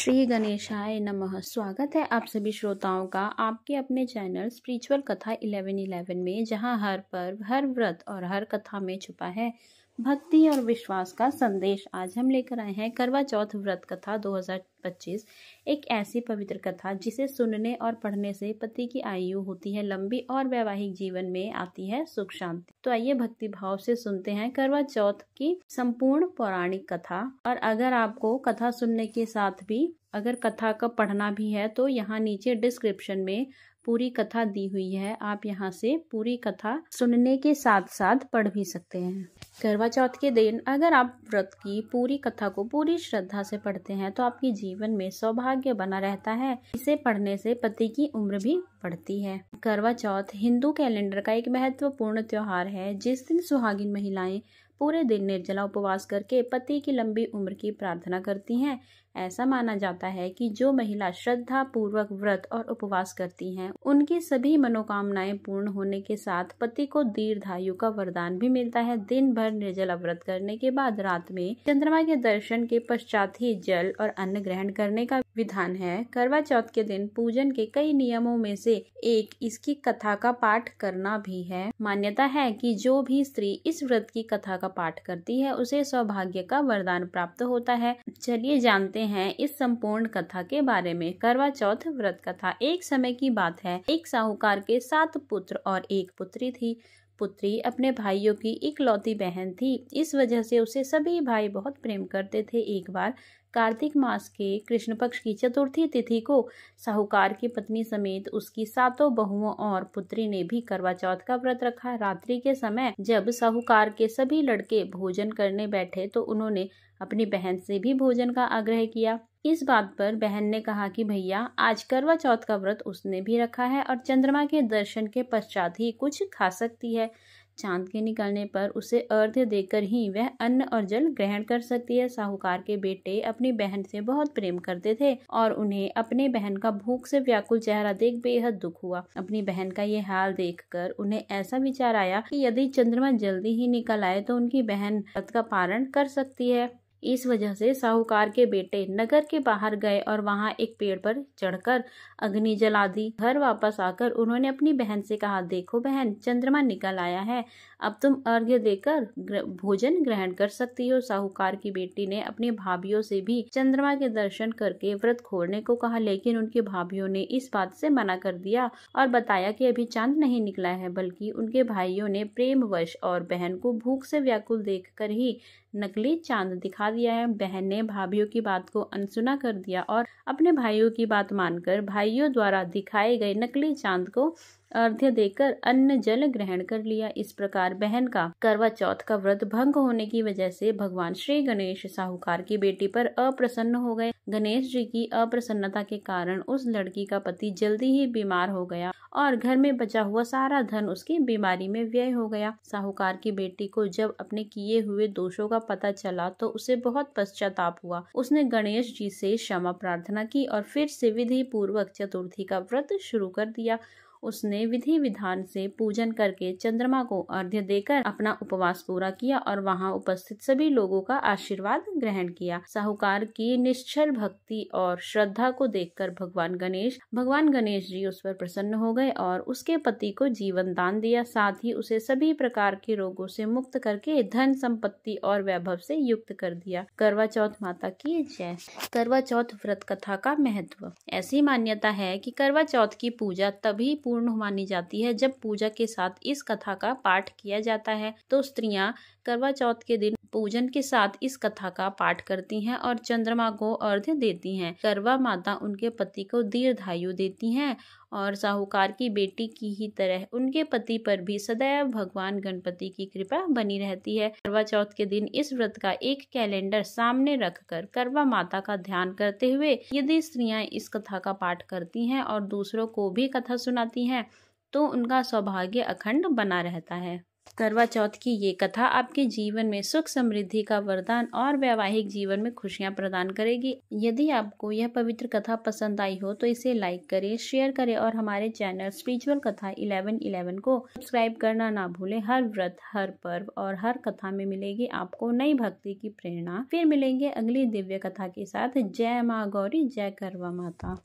श्री गणेशाय नमः। स्वागत है आप सभी श्रोताओं का आपके अपने चैनल स्पिरिचुअल कथा 1111 में, जहां हर पर्व, हर व्रत और हर कथा में छुपा है भक्ति और विश्वास का संदेश। आज हम लेकर आए हैं करवा चौथ व्रत कथा 2025, एक ऐसी पवित्र कथा जिसे सुनने और पढ़ने से पति की आयु होती है लंबी और वैवाहिक जीवन में आती है सुख शांति। तो आइए भक्ति भाव से सुनते हैं करवा चौथ की संपूर्ण पौराणिक कथा। और अगर आपको कथा सुनने के साथ भी अगर कथा का पढ़ना भी है तो यहाँ नीचे डिस्क्रिप्शन में पूरी कथा दी हुई है, आप यहाँ से पूरी कथा सुनने के साथ साथ पढ़ भी सकते हैं। करवा चौथ के दिन अगर आप व्रत की पूरी कथा को पूरी श्रद्धा से पढ़ते हैं तो आपके जीवन में सौभाग्य बना रहता है। इसे पढ़ने से पति की उम्र भी बढ़ती है। करवा चौथ हिंदू कैलेंडर का एक महत्वपूर्ण त्योहार है, जिस दिन सुहागिन महिलाएं पूरे दिन निर्जला उपवास करके पति की लंबी उम्र की प्रार्थना करती हैं। ऐसा माना जाता है कि जो महिला श्रद्धा पूर्वक व्रत और उपवास करती हैं, उनकी सभी मनोकामनाएं पूर्ण होने के साथ पति को दीर्घायु का वरदान भी मिलता है। दिन भर निर्जला व्रत करने के बाद रात में चंद्रमा के दर्शन के पश्चात ही जल और अन्न ग्रहण करने का विधान है। करवा चौथ के दिन पूजन के कई नियमों में से एक इसकी कथा का पाठ करना भी है। मान्यता है कि जो भी स्त्री इस व्रत की कथा का पाठ करती है उसे सौभाग्य का वरदान प्राप्त होता है। चलिए जानते हैं इस संपूर्ण कथा के बारे में। करवा चौथ व्रत कथा। एक समय की बात है, एक साहूकार के 7 पुत्र और एक पुत्री थी। पुत्री अपने भाइयों की इकलौती बहन थी, इस वजह से उसे सभी भाई बहुत प्रेम करते थे। एक बार कार्तिक मास के कृष्ण पक्ष की चतुर्थी तिथि को साहूकार की पत्नी समेत उसकी 7 बहुओं और पुत्री ने भी करवा चौथ का व्रत रखा। रात्रि के समय जब साहूकार के सभी लड़के भोजन करने बैठे तो उन्होंने अपनी बहन से भी भोजन का आग्रह किया। इस बात पर बहन ने कहा कि भैया, आज करवा चौथ का व्रत उसने भी रखा है और चंद्रमा के दर्शन के पश्चात ही कुछ खा सकती है। चांद के निकलने पर उसे अर्घ्य देकर ही वह अन्न और जल ग्रहण कर सकती है। साहूकार के बेटे अपनी बहन से बहुत प्रेम करते थे और उन्हें अपने बहन का भूख से व्याकुल चेहरा देख बेहद दुख हुआ। अपनी बहन का ये हाल देखकर उन्हें ऐसा विचार आया कि यदि चंद्रमा जल्दी ही निकल आए तो उनकी बहन व्रत का पारण कर सकती है। इस वजह से साहूकार के बेटे नगर के बाहर गए और वहां एक पेड़ पर चढ़कर अग्नि जला दी। घर वापस आकर उन्होंने अपनी बहन से कहा, देखो बहन, चंद्रमा निकल आया है, अब तुम अर्घ्य देकर भोजन ग्रहण कर सकती हो। साहूकार की बेटी ने अपनी भाभियों से भी चंद्रमा के दर्शन करके व्रत खोलने को कहा, लेकिन उनकी भाभियों ने इस बात से मना कर दिया और बताया कि अभी चांद नहीं निकला है, बल्कि उनके भाइयों ने प्रेमवश और बहन को भूख से व्याकुल देखकर ही नकली चांद दिखा दिया है। बहन ने भाइयों की बात को अनसुना कर दिया और अपने भाइयों की बात मानकर भाइयों द्वारा दिखाए गए नकली चांद को अर्घ्य देकर अन्न जल ग्रहण कर लिया। इस प्रकार बहन का करवा चौथ का व्रत भंग होने की वजह से भगवान श्री गणेश साहूकार की बेटी पर अप्रसन्न हो गए। गणेश जी की अप्रसन्नता के कारण उस लड़की का पति जल्दी ही बीमार हो गया और घर में बचा हुआ सारा धन उसकी बीमारी में व्यय हो गया। साहूकार की बेटी को जब अपने किए हुए दोषों का पता चला तो उसे बहुत पश्चाताप हुआ। उसने गणेश जी से क्षमा प्रार्थना की और फिर से विधि पूर्वक चतुर्थी का व्रत शुरू कर दिया। उसने विधि विधान से पूजन करके चंद्रमा को अर्घ्य देकर अपना उपवास पूरा किया और वहां उपस्थित सभी लोगों का आशीर्वाद ग्रहण किया। साहूकार की निश्चल भक्ति और श्रद्धा को देखकर भगवान गणेश जी उस पर प्रसन्न हो गए और उसके पति को जीवन दान दिया। साथ ही उसे सभी प्रकार के रोगों से मुक्त करके धन संपत्ति और वैभव से युक्त कर दिया। करवा चौथ माता की जय। करवा चौथ व्रत कथा का महत्व। ऐसी मान्यता है कि करवा चौथ की पूजा तभी पूर्ण मानी जाती है जब पूजा के साथ इस कथा का पाठ किया जाता है। तो स्त्रियां करवा चौथ के दिन पूजन के साथ इस कथा का पाठ करती हैं और चंद्रमा को अर्घ्य देती हैं। करवा माता उनके पति को दीर्घायु देती हैं और साहूकार की बेटी की ही तरह उनके पति पर भी सदैव भगवान गणपति की कृपा बनी रहती है। करवा चौथ के दिन इस व्रत का एक कैलेंडर सामने रखकर करवा माता का ध्यान करते हुए यदि स्त्रियां इस कथा का पाठ करती हैं और दूसरों को भी कथा सुनाती हैं तो उनका सौभाग्य अखंड बना रहता है। करवा चौथ की ये कथा आपके जीवन में सुख समृद्धि का वरदान और वैवाहिक जीवन में खुशियां प्रदान करेगी। यदि आपको यह पवित्र कथा पसंद आई हो तो इसे लाइक करें, शेयर करें और हमारे चैनल स्पिरिचुअल कथा 1111 को सब्सक्राइब करना ना भूलें। हर व्रत, हर पर्व और हर कथा में मिलेगी आपको नई भक्ति की प्रेरणा। फिर मिलेंगे अगली दिव्य कथा के साथ। जय माँ गौरी, जय करवा माता।